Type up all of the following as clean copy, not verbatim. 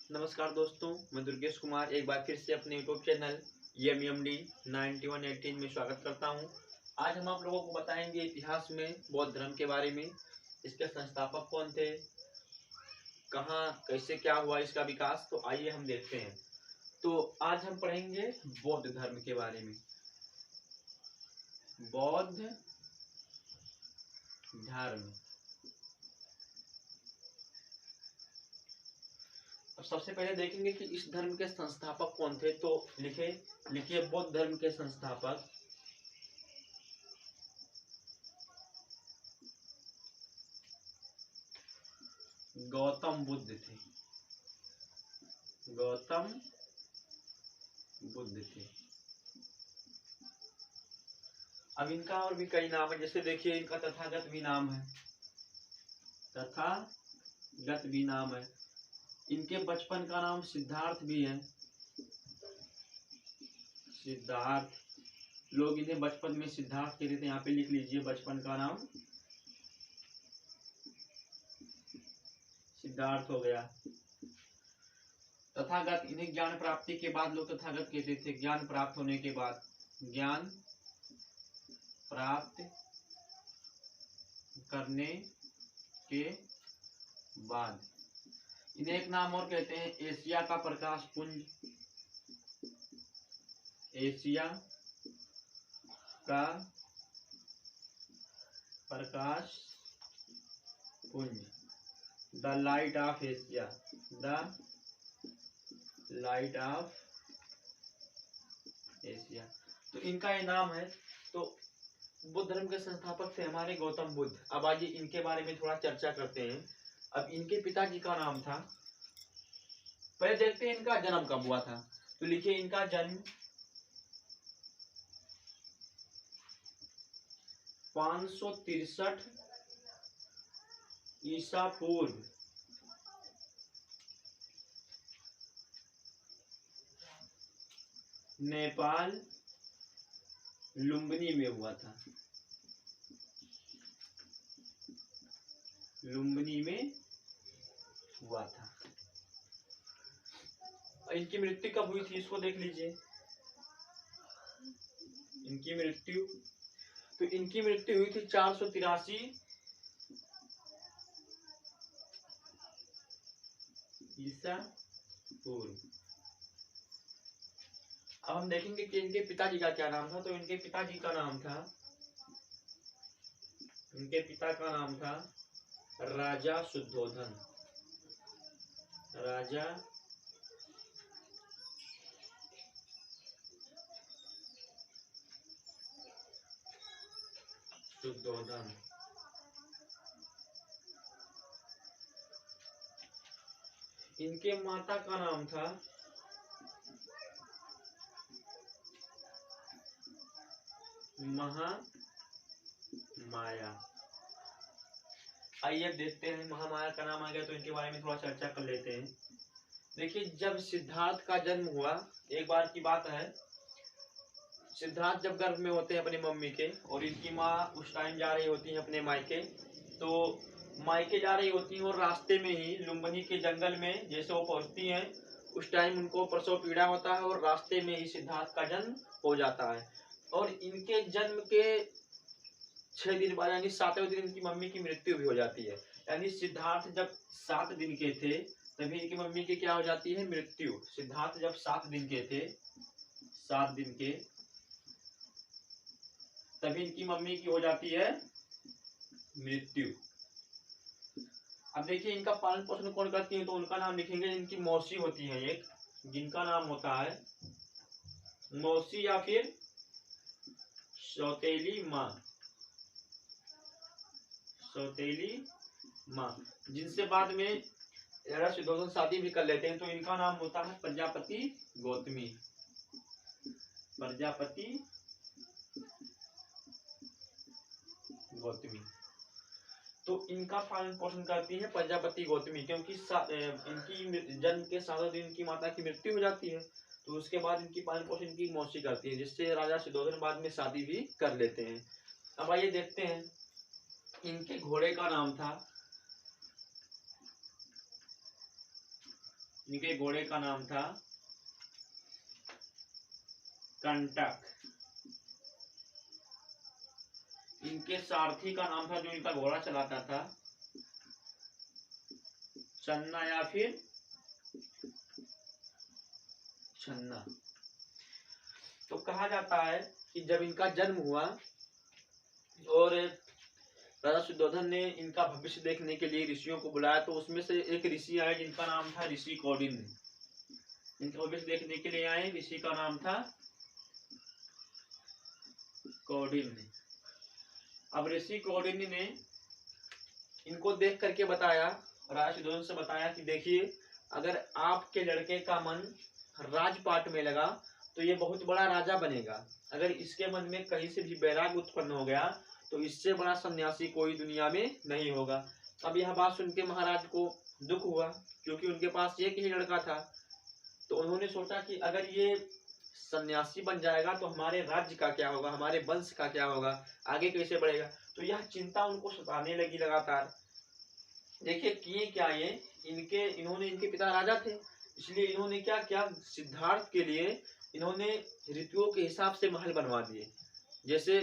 नमस्कार दोस्तों, मैं दुर्गेश कुमार एक बार फिर से अपने यूट्यूब चैनल EMEMD 9118 में स्वागत करता हूं। आज हम आप लोगों को बताएंगे इतिहास में बौद्ध धर्म के बारे में। इसके संस्थापक कौन थे, कहां कैसे क्या हुआ इसका विकास, तो आइए हम देखते हैं। तो आज हम पढ़ेंगे बौद्ध धर्म के बारे में। बौद्ध धर्म। अब सबसे पहले देखेंगे कि इस धर्म के संस्थापक कौन थे। तो लिखिए बौद्ध धर्म के संस्थापक गौतम बुद्ध थे। गौतम बुद्ध थे। अब इनका और भी कई नाम है, जैसे देखिए इनका तथागत भी नाम है। तथागत भी नाम है। इनके बचपन का नाम सिद्धार्थ भी है। सिद्धार्थ, लोग इन्हें बचपन में सिद्धार्थ कहते थे। यहाँ पे लिख लीजिए, बचपन का नाम सिद्धार्थ हो गया। तथागत, इन्हें ज्ञान प्राप्ति के बाद लोग तथागत कहते थे। ज्ञान प्राप्त होने के बाद, ज्ञान प्राप्त करने के बाद इन्हें एक नाम और कहते हैं, एशिया का प्रकाश पुंज। एशिया का प्रकाश पुंज, the light of Asia. The light of Asia, तो इनका ये नाम है। तो बुद्ध धर्म के संस्थापक थे हमारे गौतम बुद्ध। अब आइए इनके बारे में थोड़ा चर्चा करते हैं। अब इनके पिताजी का नाम था, पहले देखते हैं इनका जन्म कब हुआ था। तो लिखिए इनका जन्म 563 ईसा पूर्व नेपाल लुम्बिनी में हुआ था। लुम्बिनी में हुआ था। इनकी मृत्यु कब हुई थी इसको देख लीजिए। इनकी मृत्यु हुई थी 483 ईसा पूर्व। अब हम देखेंगे कि इनके पिताजी का क्या नाम था। तो इनके पिता का नाम था राजा शुद्धोधन। राजा शुद्धोधन। इनके माता का नाम था महामाया। आइए अब देखते हैं, महामाया का नाम आ गया तो इनके बारे में थोड़ा चर्चा कर लेते हैं। देखिए जब सिद्धार्थ का जन्म हुआ, एक बार की बात है, सिद्धार्थ जब गर्भ में होते हैं अपनी मम्मी के, और इनकी माँ उस टाइम जा रही होती है अपने मायके। तो मायके जा रही होती हैं और रास्ते में ही लुम्बिनी के जंगल में जैसे वो पहुंचती हैं, उस टाइम उनको प्रसव पीड़ा होता है और रास्ते में ही सिद्धार्थ का जन्म हो जाता है। और इनके जन्म के 6 दिन बाद यानी 7वें दिन इनकी मम्मी की मृत्यु भी हो जाती है। यानी सिद्धार्थ जब 7 दिन के थे तभी इनकी मम्मी की क्या हो जाती है, मृत्यु। सिद्धार्थ जब 7 दिन के थे, 7 दिन के, तभी इनकी मम्मी की हो जाती है मृत्यु। अब देखिए इनका पालन पोषण कौन करती है, तो उनका नाम लिखेंगे, इनकी मौसी होती है एक, जिनका नाम होता है मौसी या फिर सौतेली माँ। सौतेली माँ, जिनसे बाद में राजा शुद्धोधन शादी भी कर लेते हैं। तो इनका नाम होता है प्रजापति गौतमी। प्रजापति गौतमी, तो इनका पालन पोषण करती है प्रजापति गौतमी, क्योंकि इनकी जन्म के 7वें दिन की माता की मृत्यु हो जाती है। तो उसके बाद इनकी पालन पोषण की मौसी करती है, जिससे राजा शुद्धोधन बाद में शादी भी कर लेते हैं। अब आइए देखते हैं, इनके घोड़े का नाम था इनके घोड़े का नाम था कंटक। इनके सारथी का नाम था, जो इनका घोड़ा चलाता था, चन्ना या फिर छन्ना। तो कहा जाता है कि जब इनका जन्म हुआ और राजा शुद्धोधन ने इनका भविष्य देखने के लिए ऋषियों को बुलाया, तो उसमें से एक ऋषि आए जिनका नाम था ऋषि कौंडिन्य। इनका भविष्य देखने के लिए आए, ऋषि का नाम था कौंडिन्य। अब ऋषि कौंडिन्य ने इनको देख करके बताया, राजा शुद्धोधन से बताया कि देखिए, अगर आपके लड़के का मन राजपाट में लगा तो ये बहुत बड़ा राजा बनेगा। अगर इसके मन में कहीं से भी वैराग्य उत्पन्न हो गया तो इससे बड़ा सन्यासी कोई दुनिया में नहीं होगा। अब यह बात सुन के महाराज को दुख हुआ, क्योंकि उनके पास एक ही लड़का था। तो उन्होंने सोचा कि अगर ये सन्यासी बन जाएगा तो हमारे राज्य का क्या होगा, हमारे वंश का क्या होगा, आगे कैसे बढ़ेगा। तो यह चिंता उनको सताने लगी लगातार। देखिए किए क्या ये, इन्होंने इनके पिता राजा थे, इसलिए इन्होंने क्या किया, सिद्धार्थ के लिए इन्होंने ऋतुओं के हिसाब से महल बनवा दिए। जैसे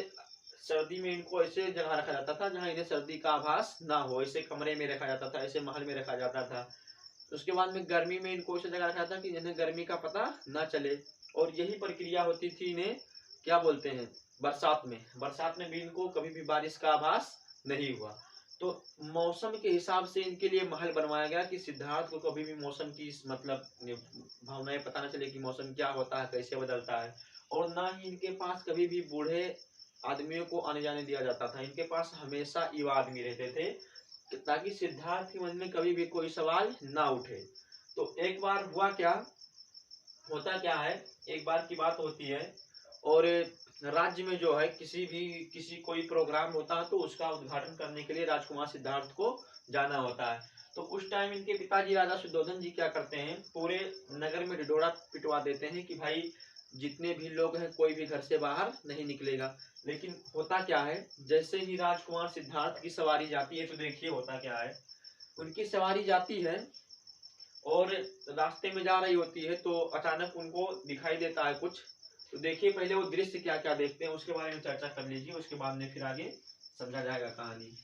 सर्दी में इनको ऐसे जगह रखा जाता था जहां इन्हें सर्दी का आभास ना हो, ऐसे कमरे में रखा जाता था, ऐसे महल में रखा जाता था। उसके बाद में गर्मी में इनको ऐसे जगह रखा था कि जिन्हें गर्मी का पता ना चले। और यही प्रक्रिया होती थी इन्हें क्या बोलते हैं, बरसात में भी इनको कभी भी बारिश का आभास नहीं हुआ। तो मौसम के हिसाब से इनके लिए महल बनवाया गया कि सिद्धार्थ को कभी भी मौसम की मतलब भावनाएं पता न चले कि मौसम क्या होता है, कैसे बदलता है। और ना ही इनके पास कभी भी बूढ़े आदमियों को आने जाने दिया जाता था। इनके पास हमेशा युवा आदमी रहते थे ताकि सिद्धार्थ के मन में कभी भी कोई सवाल ना उठे। तो एक बार हुआ क्या, होता क्या है, एक बार की बात होती है और राज्य में जो है किसी कोई प्रोग्राम होता है तो उसका उद्घाटन करने के लिए राजकुमार सिद्धार्थ को जाना होता है। तो उस टाइम इनके पिताजी राजा शुद्धोधन जी क्या करते हैं, पूरे नगर में ढिढोरा पिटवा देते हैं कि भाई जितने भी लोग हैं कोई भी घर से बाहर नहीं निकलेगा। लेकिन होता क्या है, जैसे ही राजकुमार सिद्धार्थ की सवारी जाती है, तो देखिए होता क्या है, उनकी सवारी जाती है और रास्ते में जा रही होती है तो अचानक उनको दिखाई देता है कुछ। तो देखिए पहले वो दृश्य क्या क्या देखते हैं उसके बारे में चर्चा कर लीजिए, उसके बाद में फिर आगे समझा जाएगा कहानी।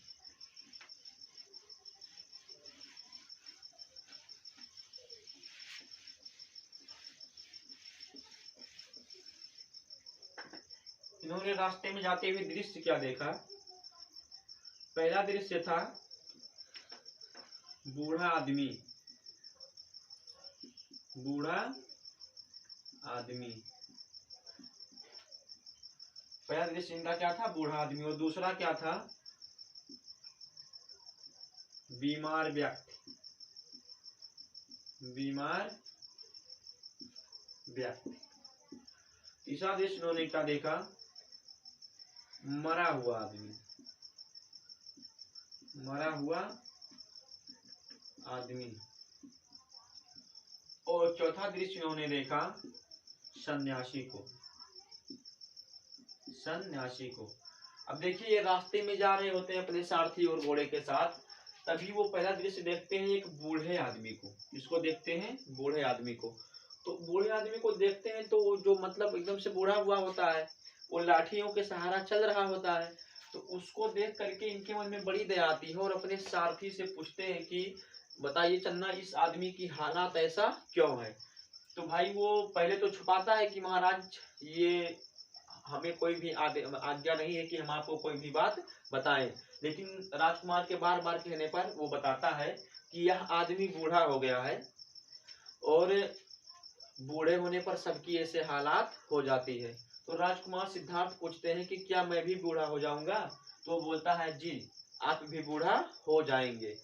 इन्होंने रास्ते में जाते हुए दृश्य क्या देखा, पहला दृश्य था बूढ़ा आदमी पहला दृश्य इनका क्या था, बूढ़ा आदमी। और दूसरा क्या था, बीमार व्यक्ति। तीसरा दृश्य इन्होंने क्या देखा, मरा हुआ आदमी। और चौथा दृश्य इन्होंने देखा सन्यासी को। अब देखिए ये रास्ते में जा रहे होते हैं अपने सारथी और घोड़े के साथ, तभी वो पहला दृश्य देखते हैं एक बूढ़े आदमी को। इसको देखते हैं बूढ़े आदमी को। तो बूढ़े आदमी को देखते हैं तो वो जो मतलब एकदम से बूढ़ा हुआ होता है, वो लाठियों के सहारा चल रहा होता है। तो उसको देख करके इनके मन में बड़ी दया आती है और अपने सारथी से पूछते हैं कि बताइए चन्ना, इस आदमी की हालात ऐसा क्यों है। तो भाई वो पहले तो छुपाता है कि महाराज ये हमें कोई भी आज्ञा नहीं है कि हम आपको कोई भी बात बताएं। लेकिन राजकुमार के बार बार कहने पर वो बताता है कि यह आदमी बूढ़ा हो गया है और बूढ़े होने पर सबकी ऐसे हालात हो जाती है। तो राजकुमार सिद्धार्थ पूछते हैं कि क्या मैं भी बूढ़ा हो जाऊंगा। तो वो बोलता है जी आप भी बूढ़ा हो जाएंगे।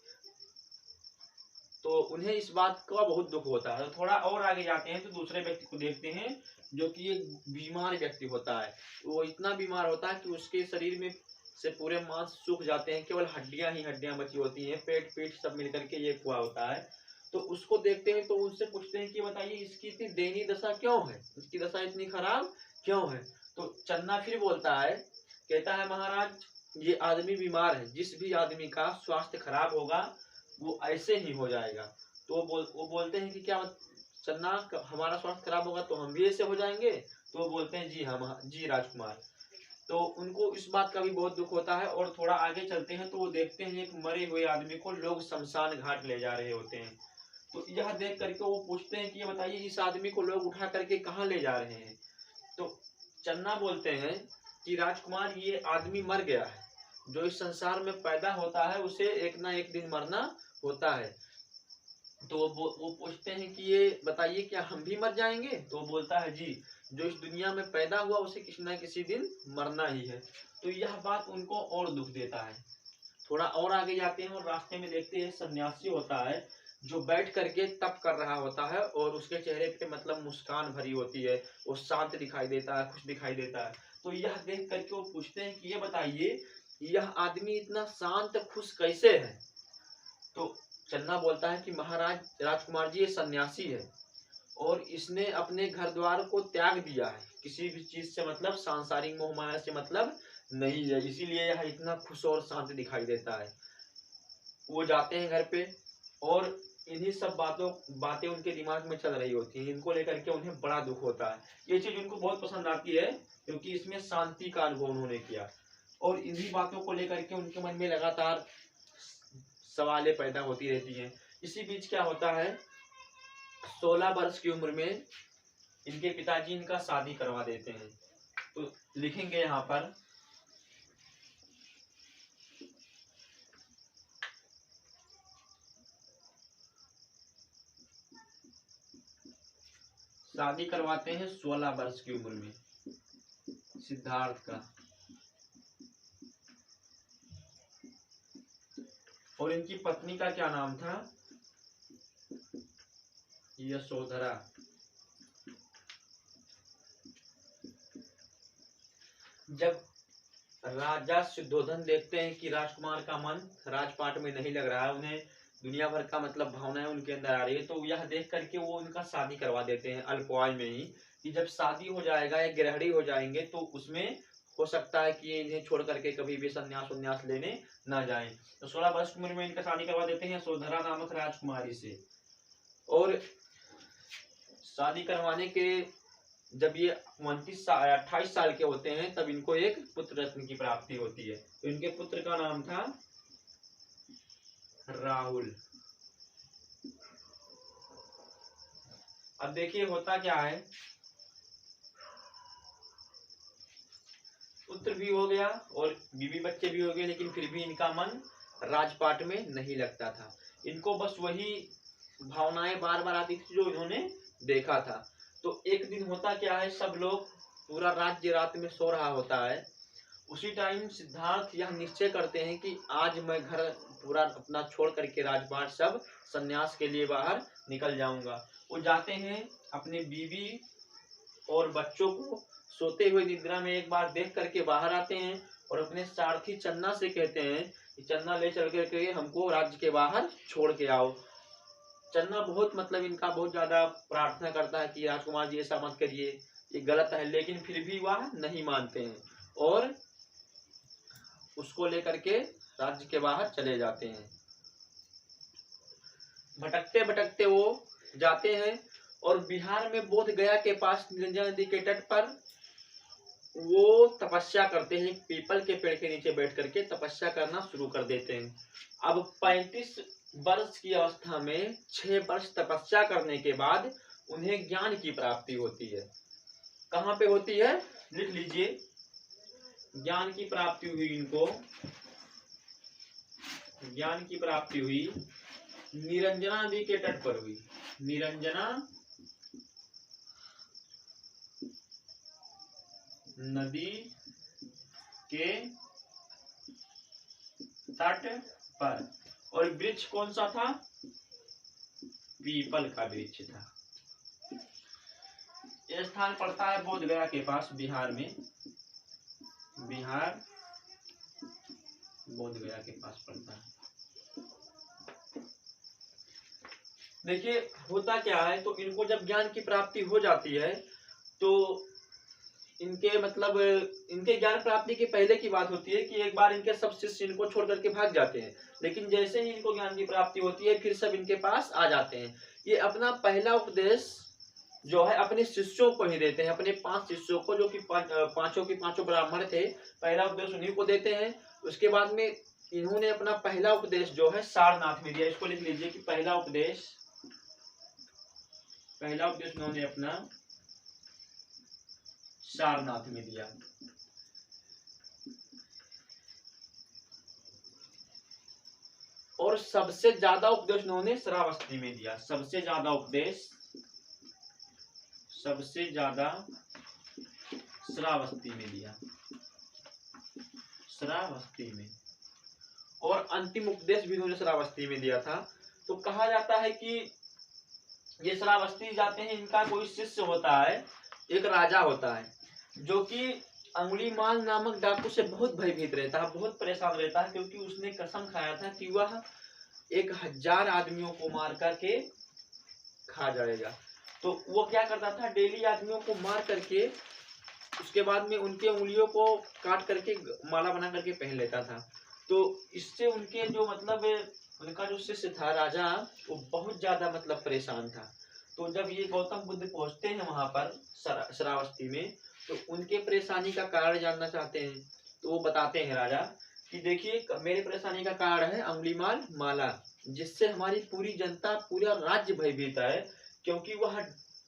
तो उन्हें इस बात का बहुत दुख होता है। तो थोड़ा और आगे जाते हैं तो दूसरे व्यक्ति को देखते हैं जो कि एक बीमार व्यक्ति होता है। वो इतना बीमार होता है कि उसके शरीर में से पूरे मांस सूख जाते हैं, केवल हड्डियां ही हड्डियां बची होती हैं, पेट पीठ सब मिलकर के ये हुआ होता है। तो उसको देखते हैं तो उनसे पूछते हैं कि बताइए इसकी इतनी दयनीय दशा क्यों है, इसकी दशा इतनी खराब क्यों है। तो चन्ना फिर बोलता है, कहता है महाराज ये आदमी बीमार है, जिस भी आदमी का स्वास्थ्य खराब होगा वो ऐसे ही हो जाएगा। तो वो बोलते हैं कि क्या चन्ना हमारा स्वास्थ्य खराब होगा तो हम भी ऐसे हो जाएंगे? तो वो बोलते हैं जी हम जी राजकुमार। तो उनको इस बात का भी बहुत दुख होता है और थोड़ा आगे चलते हैं तो वो देखते हैं एक मरे हुए आदमी को लोग शमशान घाट ले जा रहे होते हैं। तो यह देख करके वो पूछते हैं कि ये बताइए इस आदमी को लोग उठा करके कहाँ ले जा रहे हैं? तो चन्ना बोलते हैं कि राजकुमार ये आदमी मर गया है, जो इस संसार में पैदा होता है उसे एक ना एक दिन मरना होता है। तो वो पूछते हैं कि ये बताइए क्या हम भी मर जाएंगे? तो वो बोलता है जी, जो इस दुनिया में पैदा हुआ उसे किसी न किसी दिन मरना ही है। तो यह बात उनको और दुख देता है। थोड़ा और आगे जाते हैं और रास्ते में देखते हैं सन्यासी होता है जो बैठ करके तप कर रहा होता है और उसके चेहरे पे मतलब मुस्कान भरी होती है, वो शांत दिखाई देता है, खुश दिखाई देता है। तो यह देख करके वो पूछते हैं कि ये बताइए यह आदमी इतना शांत खुश कैसे है? तो चन्ना बोलता है कि महाराज राजकुमार जी ये सन्यासी है और इसने अपने घर द्वार को त्याग दिया है, किसी भी चीज से मतलब सांसारिक मोह माया से मतलब नहीं है, इसीलिए यह इतना खुश और शांत दिखाई देता है। वो जाते हैं घर पे और इन्हीं सब बातें उनके दिमाग में चल रही होती हैं, इनको लेकर के उन्हें बड़ा दुख होता है। ये चीज उनको बहुत पसंद आती है क्योंकि इसमें शांति का अनुभव उन्होंने किया और इन्हीं बातों को लेकर के उनके मन में लगातार सवालें पैदा होती रहती हैं। इसी बीच क्या होता है, 16 वर्ष की उम्र में इनके पिताजी इनका शादी करवा देते हैं। तो लिखेंगे यहाँ पर शादी करवाते हैं 16 वर्ष की उम्र में सिद्धार्थ का। और इनकी पत्नी का क्या नाम था? यशोधरा। जब राजा शुद्धोधन देखते हैं कि राजकुमार का मन राजपाट में नहीं लग रहा है, उन्हें दुनिया भर का मतलब भावनाएं उनके अंदर आ रही है, तो यह देख करके वो उनका शादी करवा देते हैं अल्पायु में ही, कि जब शादी हो जाएगा या गृहिणी हो जाएंगे तो उसमें हो सकता है कि इन्हें छोड़ करके कभी भी संन्यास लेने ना जाए। तो 16 वर्ष की उम्र में इनका शादी करवा देते हैं यशोधरा नामक राजकुमारी से। और शादी करवाने के जब ये 28 साल के होते हैं तब इनको एक पुत्र रत्न की प्राप्ति होती है। तो इनके पुत्र का नाम था राहुल। अब देखिए होता क्या है, पुत्र भी हो गया और बीवी बच्चे भी हो गए, लेकिन फिर भी इनका मन राजपाट में नहीं लगता था। इनको बस वही भावनाएं बार बार आती थी जो इन्होंने देखा था। तो एक दिन होता क्या है, सब लोग पूरा राज्य रात में सो रहा होता है, उसी टाइम सिद्धार्थ यह निश्चय करते हैं कि आज मैं घर पूरा अपना छोड़ करके राजपाट सब सन्यास के लिए बाहर निकल जाऊंगा। वो जाते हैं अपनी बीवी और बच्चों को सोते हुए निद्रा में एक बार देख करके बाहर आते हैं और अपने सारथी चन्ना से कहते हैं कि चन्ना ले चल करके हमको राज्य के बाहर छोड़ के आओ। चन्ना बहुत मतलब इनका बहुत ज्यादा प्रार्थना करता है कि राजकुमार जी ऐसा मत करिए, ये गलत है, लेकिन फिर भी वह नहीं मानते हैं और उसको लेकर के राज्य के बाहर चले जाते हैं। भटकते भटकते वो जाते हैं और बिहार में बोध गया के पास निरंजन नदी के तट पर वो तपस्या करते हैं, पीपल के पेड़ के नीचे बैठ करके तपस्या करना शुरू कर देते हैं। अब 35 वर्ष की अवस्था में 6 वर्ष तपस्या करने के बाद उन्हें ज्ञान की प्राप्ति होती है। कहाँ पे होती है, लिख लीजिए, ज्ञान की प्राप्ति हुई इनको, ज्ञान की प्राप्ति हुई निरंजना नदी के तट पर हुई। निरंजना नदी के तट पर। और वृक्ष कौन सा था? पीपल का वृक्ष था। यह स्थान पड़ता है बोध गया के पास, बिहार में, बिहार बोध गया के पास पड़ता है। देखिए होता क्या है, तो इनको जब ज्ञान की प्राप्ति हो जाती है तो इनके मतलब इनके ज्ञान प्राप्ति के पहले की बात होती है कि एक बार इनके सब शिष्य इनको छोड़ करके भाग जाते हैं, लेकिन जैसे ही इनको ज्ञान की प्राप्ति होती है फिर सब इनके पास आ जाते हैं। ये अपना पहला उपदेश जो है अपने शिष्यों को ही देते हैं, अपने 5 शिष्यों को, जो कि पांचों के पांचों ब्राह्मण थे। पहला उपदेश उन्हीं को देते हैं। उसके बाद में इन्होंने अपना पहला उपदेश जो है सारनाथ में दिया। इसको लिख लीजिए कि पहला उपदेश उन्होंने अपना सारनाथ में दिया। और सबसे ज्यादा उपदेश उन्होंने श्रावस्ती में दिया। सबसे ज्यादा उपदेश श्रावस्ती में दिया, श्रावस्ती में। और अंतिम उपदेश भी उन्होंने श्रावस्ती में दिया था। तो कहा जाता है कि ये श्रावस्ती जाते हैं, इनका कोई शिष्य होता है, एक राजा होता है, जो कि अंगुलीमाल नामक डाकू से बहुत भयभीत रहता है, बहुत परेशान रहता है, क्योंकि उसने कसम खाया था कि वह 1000 आदमियों को मार करके खा जाएगा। तो वो क्या करता था, डेली आदमियों को मार करके उसके बाद में उनके उंगलियों को काट करके माला बना करके पहन लेता था। तो इससे उनके जो मतलब उनका जो शिष्य था राजा, वो बहुत ज्यादा मतलब परेशान था। तो जब ये गौतम बुद्ध पहुंचते हैं वहां पर श्रावस्ती में, तो उनके परेशानी का कारण जानना चाहते हैं। तो वो बताते हैं राजा कि देखिए, मेरे परेशानी का कारण है अंगुलीमाल माला, जिससे हमारी पूरी जनता, पूरा राज्य भयभीत है, क्योंकि वह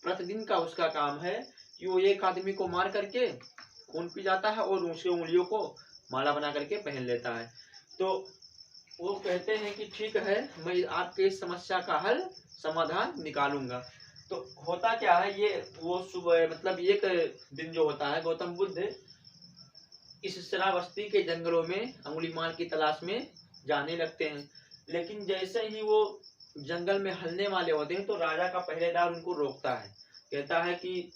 प्रतिदिन का उसका काम है कि वो एक आदमी को मार करके खून पी जाता है और उसके उंगलियों को माला बना करके पहन लेता है। तो वो कहते हैं कि ठीक है, मैं आपके इस समस्या का हल समाधान निकालूंगा। तो होता क्या है, ये वो सुबह मतलब एक दिन जो होता है, गौतम बुद्ध इस श्रावस्ती के जंगलों में अंगुलीमाल की तलाश में जाने लगते हैं। लेकिन जैसे ही वो जंगल में हलने वाले होते हैं, तो राजा का पहरेदार उनको रोकता है, कहता है कि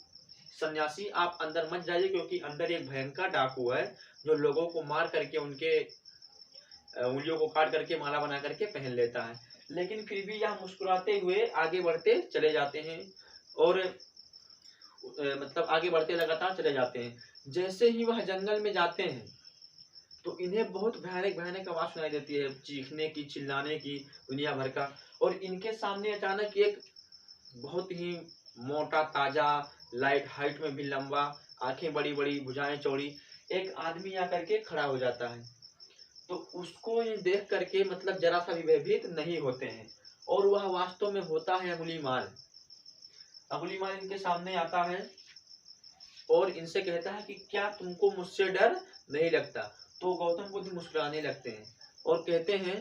सन्यासी आप अंदर मत जाइए, क्योंकि अंदर एक भयंकर डाकू है जो लोगों को मार करके उनके उंगलियों को काट करके माला बना करके पहन लेता है। लेकिन फिर भी यह मुस्कुराते हुए आगे बढ़ते चले जाते हैं और मतलब आगे बढ़ते लगातार चले जाते हैं। जैसे ही वह जंगल में जाते हैं, तो इन्हें बहुत भयानक भयानक आवाज सुनाई देती है, चीखने की, चिल्लाने की, दुनिया भर का। और इनके सामने अचानक एक बहुत ही मोटा ताजा, लाइट हाइट में भी लंबा, आंखें बड़ी बड़ी, भुजाएं चौड़ी एक आदमी आकर के खड़ा हो जाता है। तो उसको ये देख करके मतलब जरा सा भी भयभीत नहीं होते हैं, और वह वास्तव में होता है अंगुलीमाल। अंगुलीमाल इनके सामने आता है और इनसे कहता है कि क्या तुमको मुझसे डर नहीं लगता? तो गौतम बुद्ध मुस्कुराने लगते हैं और कहते हैं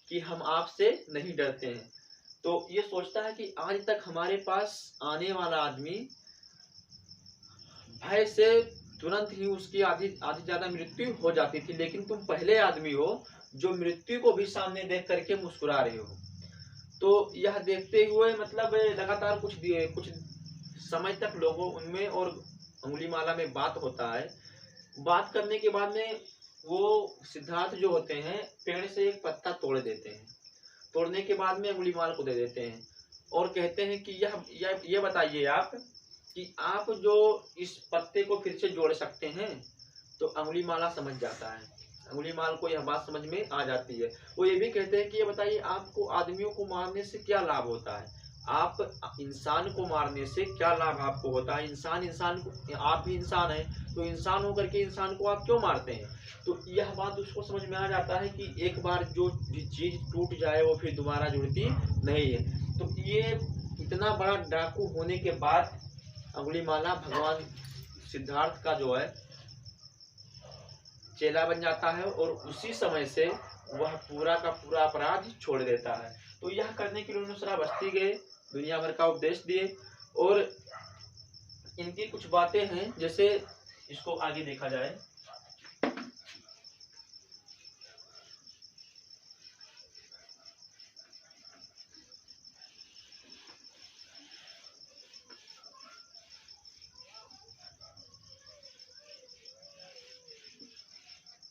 कि हम आपसे नहीं डरते हैं। तो ये सोचता है कि आज तक हमारे पास आने वाला आदमी भय से तुरंत ही उसकी आधी ज्यादा मृत्यु हो जाती थी, लेकिन तुम पहले आदमी हो जो मृत्यु को भी सामने देख करके मुस्कुरा रहे हो। तो यह देखते हुए मतलब लगातार कुछ समय तक लोगों उनमें और अंगुलीमाला में बात होता है। बात करने के बाद में वो सिद्धार्थ जो होते हैं, पेड़ से एक पत्ता तोड़ देते हैं। तोड़ने के बाद में अंगुलीमाल को दे देते हैं और कहते हैं कि ये बताइए आप कि आप जो इस पत्ते को फिर से जोड़ सकते हैं। तो अंगुलीमाला समझ जाता है, अंगुलीमाल को यह बात समझ में आ जाती है। वो ये भी कहते हैं कि ये बताइए, आपको आदमियों को मारने से क्या लाभ होता है? आप इंसान को मारने से क्या लाभ आपको होता है? इंसान को, आप भी इंसान हैं, तो इंसान होकर के इंसान को आप क्यों मारते हैं? तो यह बात उसको समझ में आ जाता है कि एक बार जो चीज टूट जाए वो फिर दोबारा जुड़ती नहीं है। तो ये इतना बड़ा डाकू होने के बाद अंगुलीमाला भगवान सिद्धार्थ का जो है चेला बन जाता है, और उसी समय से वह पूरा का पूरा अपराध छोड़ देता है। तो यह करने के लिए उन्होंने श्रावस्ती गए, दुनिया भर का उपदेश दिए। और इनकी कुछ बातें हैं, जैसे इसको आगे देखा जाए।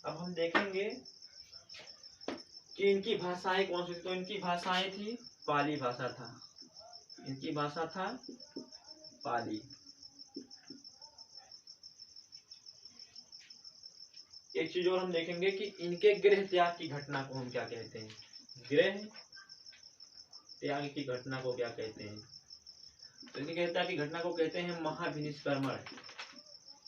अब हम देखेंगे कि इनकी भाषाएं कौन सी थी। तो इनकी भाषाएं थी, पाली भाषा था, इनकी भाषा था पाली। एक चीज और हम देखेंगे कि इनके गृह त्याग की घटना को हम क्या कहते हैं। गृह त्याग की घटना को क्या कहते हैं? तो इनके गृह त्याग की घटना को कहते हैं महाभिनिष्क्रमण।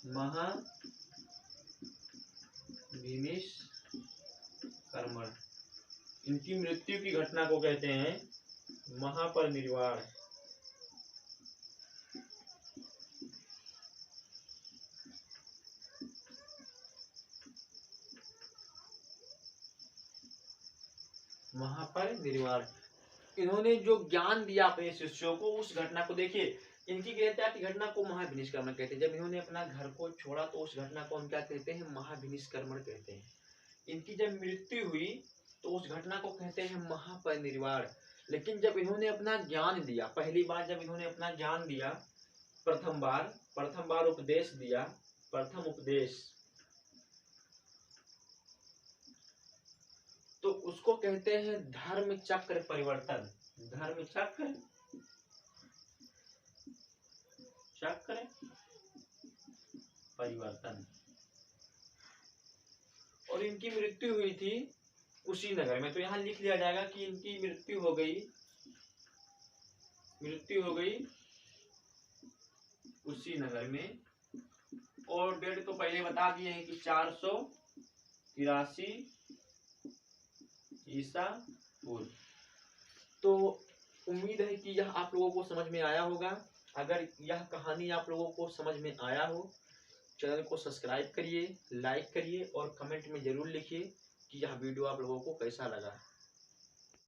महाभिनिष्क्रमण। इनकी मृत्यु की घटना को कहते हैं महापरिनिर्वाण। महापरिनिर्वाण। इन्होंने जो ज्ञान दिया अपने शिष्यों को, उस घटना को देखिए। इनकी गृह त्याग की घटना को महाभिनिष्क्रमण कहते हैं। जब इन्होंने अपना घर को छोड़ा तो उस घटना को हम क्या कहते हैं? महाभिनिष्क्रमण कहते हैं। इनकी जब मृत्यु हुई तो उस घटना को कहते हैं महापरिनिर्वाण। लेकिन जब इन्होंने अपना ज्ञान दिया, पहली बार जब इन्होंने अपना ज्ञान दिया, प्रथम बार उपदेश दिया, प्रथम उपदेश, तो उसको कहते हैं धर्म चक्र परिवर्तन। धर्म चक्र परिवर्तन। और इनकी मृत्यु हुई थी कुशीनगर में। तो यहाँ लिख लिया जाएगा कि इनकी मृत्यु हो गई कुशीनगर में। और डेट तो पहले बता दिए हैं कि 483 ईसा पूर्व। तो उम्मीद है कि यह आप लोगों को समझ में आया होगा। अगर यह कहानी आप लोगों को समझ में आया हो, चैनल को सब्सक्राइब करिए, लाइक करिए और कमेंट में जरूर लिखिए कि यह वीडियो आप लोगों को कैसा लगा।